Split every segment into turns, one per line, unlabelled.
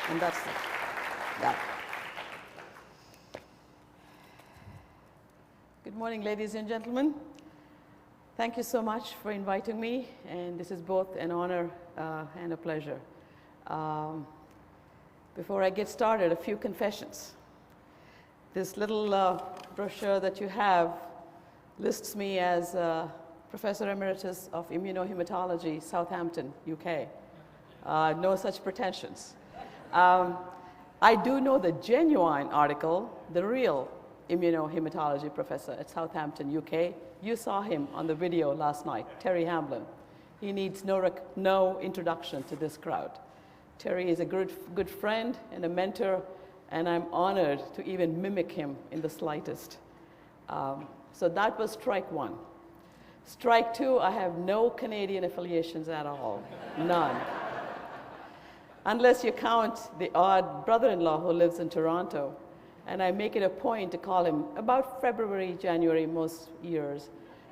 And that's that. Good morning, ladies and gentlemen. Thank you so much for inviting me, and this is both an honor and a pleasure. Before I get started, a few confessions. This little brochure that you have lists me as Professor Emeritus of Immunohematology, Southampton, UK. No such pretensions. I do know the genuine article, the real immunohematology professor at Southampton, UK. You saw him on the video last night, Terry Hamblin. He needs no introduction to this crowd. Terry is a good friend and a mentor, and I'm honored to even mimic him in the slightest. So that was strike one. Strike two, I have no Canadian affiliations at all, none. Unless you count the odd brother-in-law who lives in Toronto, and I make it a point to call him about February, January, most years,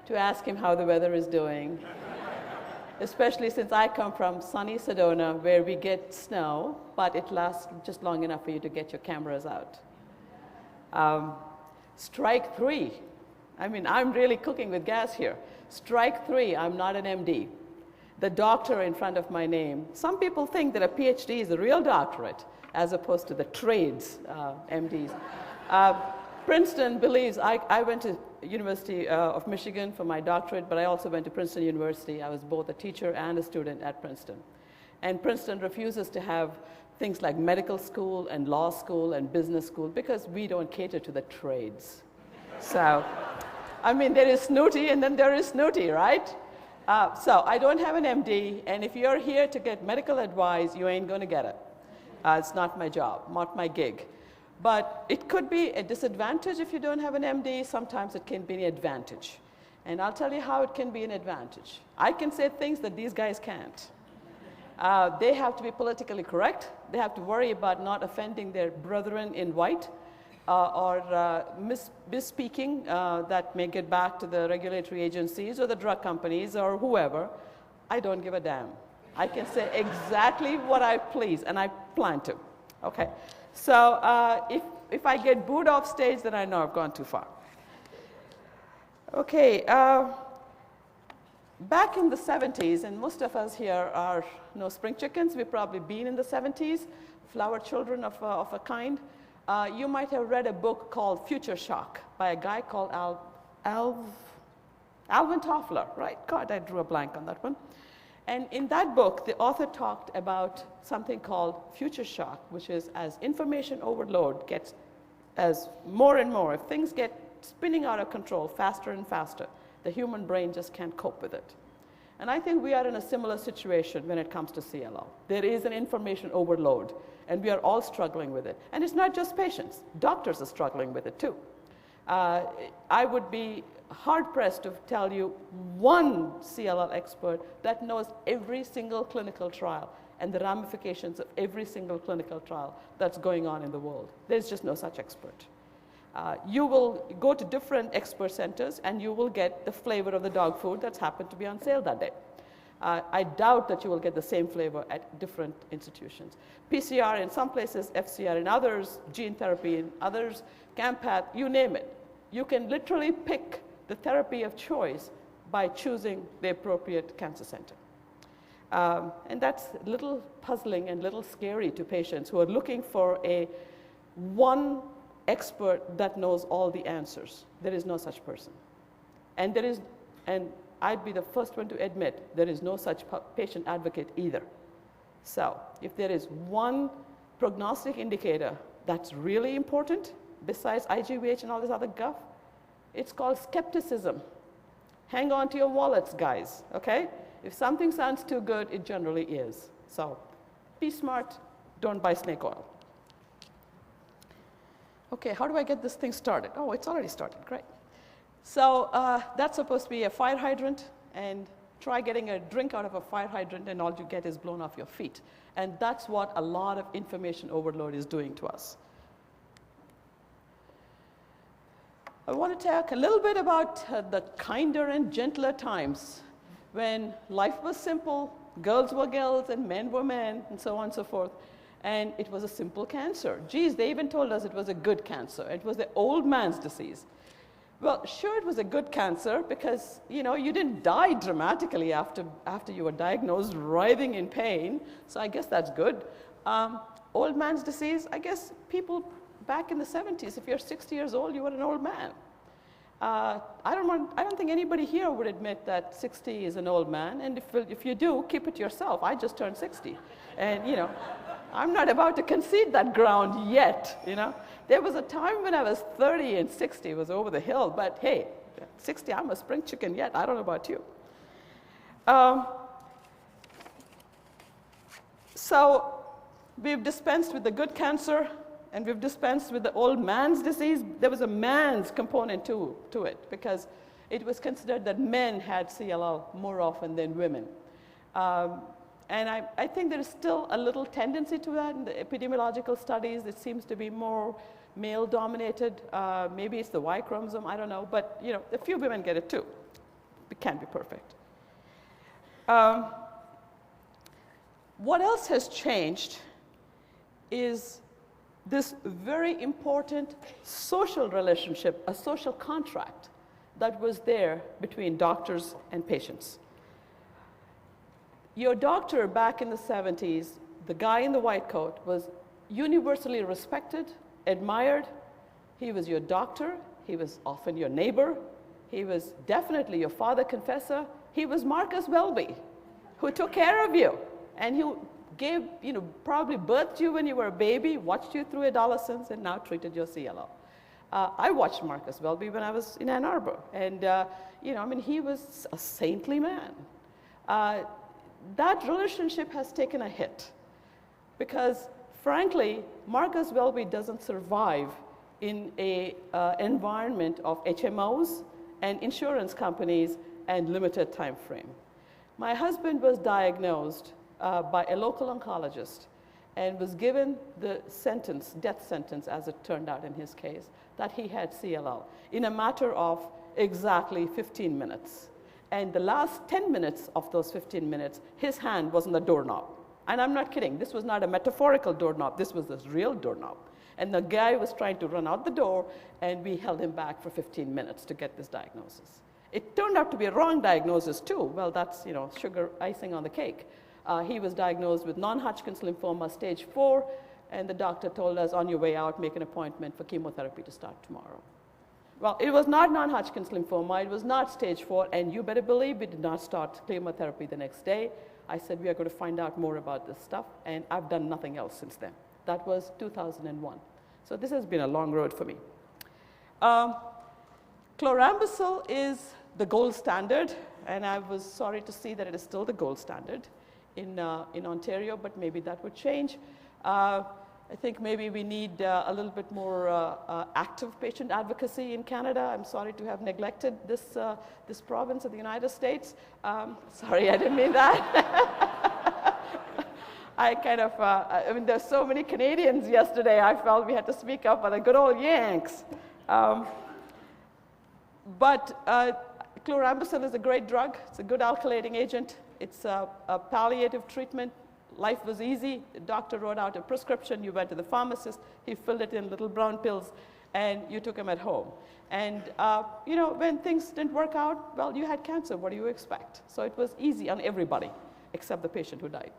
to ask him how the weather is doing, especially since I come from sunny Sedona, where we get snow, but it lasts just long enough for you to get your cameras out. Strike three, I mean, I'm really cooking with gas here. Strike three, I'm not an MD. The doctor in front of my name. Some people think that a PhD is a real doctorate, as opposed to the trades MDs. Princeton believes, I went to University of Michigan for my doctorate, but I also went to Princeton University. I was both a teacher and a student at Princeton. And Princeton refuses to have things like medical school and law school and business school because we don't cater to the trades. So, I mean, there is snooty and then there is snooty, right? So I don't have an MD, and if you're here to get medical advice, you ain't going to get it. It's not my job, not my gig. But it could be a disadvantage if you don't have an MD. Sometimes it can be an advantage. And I'll tell you how it can be an advantage. I can say things that these guys can't. They have to be politically correct. They have to worry about not offending their brethren in white or misspeaking that may get back to the regulatory agencies or the drug companies or whoever. I don't give a damn. I can say exactly what I please, and I plan to. Okay. So if I get booed off stage, then I know I've gone too far. Okay. Back in the 70s, and most of us here are no spring chickens. We've probably been in the 70s, flower children of a kind. You might have read a book called Future Shock by a guy called Alvin Toffler, right? God, I drew a blank on that one. And in that book, the author talked about something called future shock, which is as information overload gets as more and more, if things get spinning out of control faster and faster, the human brain just can't cope with it. And I think we are in a similar situation when it comes to CLL. There is an information overload, and we are all struggling with it. And it's not just patients. Doctors are struggling with it too. I would be hard-pressed to tell you one CLL expert that knows every single clinical trial and the ramifications of every single clinical trial that's going on in the world. There's just no such expert. You will go to different expert centers and you will get the flavor of the dog food that's happened to be on sale that day. I doubt that you will get the same flavor at different institutions. PCR in some places, FCR in others, gene therapy in others, CAMPAT, you name it. You can literally pick the therapy of choice by choosing the appropriate cancer center. And that's a little puzzling and a little scary to patients who are looking for one expert that knows all the answers. There is no such person. And I'd be the first one to admit there is no such patient advocate either. So if there is one prognostic indicator that's really important, besides IGVH and all this other guff, it's called skepticism. Hang on to your wallets, guys, okay? If something sounds too good, it generally is. So be smart, don't buy snake oil. Okay, how do I get this thing started? Oh, it's already started, great. So that's supposed to be a fire hydrant, and try getting a drink out of a fire hydrant and all you get is blown off your feet. And that's what a lot of information overload is doing to us. I want to talk a little bit about the kinder and gentler times when life was simple, girls were girls and men were men, and so on and so forth. And it was a simple cancer. Geez, they even told us it was a good cancer. It was the old man's disease. Well, sure, it was a good cancer because, you know, you didn't die dramatically after you were diagnosed, writhing in pain. So I guess that's good. Old man's disease, I guess people back in the 70s, if you're 60 years old, you were an old man. I don't think anybody here would admit that 60 is an old man. And if you do, keep it to yourself. I just turned 60. And, you know, I'm not about to concede that ground yet, you know. There was a time when I was 30 and 60 was over the hill, but hey, 60, I'm a spring chicken yet. I don't know about you. So we've dispensed with the good cancer, and we've dispensed with the old man's disease. There was a man's component to it, because it was considered that men had CLL more often than women. And I think there is still a little tendency to that in the epidemiological studies. It seems to be more male-dominated. Maybe it's the Y chromosome, I don't know. But, you know, a few women get it too. It can't be perfect. What else has changed is this very important social relationship, a social contract that was there between doctors and patients. Your doctor back in the 70s, the guy in the white coat, was universally respected, admired. He was your doctor. He was often your neighbor. He was definitely your father confessor. He was Marcus Welby, who took care of you. And he gave, you know, probably birthed you when you were a baby, watched you through adolescence, and now treated your CLL. I watched Marcus Welby when I was in Ann Arbor. And, you know, I mean, he was a saintly man. That relationship has taken a hit because, frankly, Marcus Welby doesn't survive in an environment of HMOs and insurance companies and limited time frame. My husband was diagnosed by a local oncologist and was given the sentence, death sentence as it turned out in his case, that he had CLL in a matter of exactly 15 minutes. And the last 10 minutes of those 15 minutes, his hand was on the doorknob. And I'm not kidding. This was not a metaphorical doorknob. This was this real doorknob. And the guy was trying to run out the door, and we held him back for 15 minutes to get this diagnosis. It turned out to be a wrong diagnosis, too. Well, that's, you know, sugar icing on the cake. He was diagnosed with non-Hodgkin's lymphoma stage 4, and the doctor told us, on your way out, make an appointment for chemotherapy to start tomorrow. Well, it was not non-Hodgkin's lymphoma, it was not stage 4, and you better believe we did not start chemotherapy the next day. I said, we are going to find out more about this stuff, and I've done nothing else since then. That was 2001. So this has been a long road for me. Chlorambucil is the gold standard, and I was sorry to see that it is still the gold standard in Ontario, but maybe that would change. I think maybe we need a little bit more active patient advocacy in Canada. I'm sorry to have neglected this province of the United States. Sorry, I didn't mean that. I kind of, I mean, there's so many Canadians yesterday, I felt we had to speak up for the good old Yanks. But chlorambucil is a great drug. It's a good alkylating agent. It's a palliative treatment. Life was easy. The doctor wrote out a prescription. You went to the pharmacist. He filled it in little brown pills, and you took them at home. And you know, when things didn't work out, well, you had cancer. What do you expect? So it was easy on everybody, except the patient who died.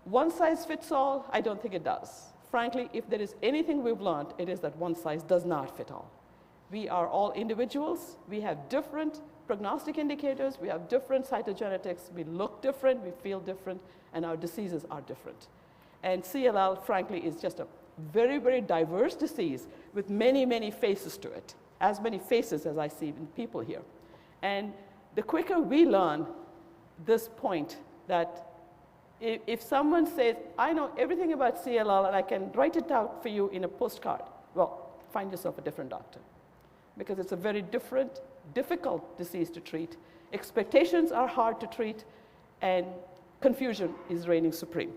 One size fits all, I don't think it does. Frankly, if there is anything we've learned, it is that one size does not fit all. We are all individuals. We have different prognostic indicators. We have different cytogenetics. We look different. We feel different. And our diseases are different. And CLL, frankly, is just a very, very diverse disease with many, many faces to it, as many faces as I see in people here. And the quicker we learn this point that if someone says, I know everything about CLL and I can write it out for you in a postcard, well, find yourself a different doctor. Because it's a very different, difficult disease to treat. Expectations are hard to treat, and confusion is reigning supreme.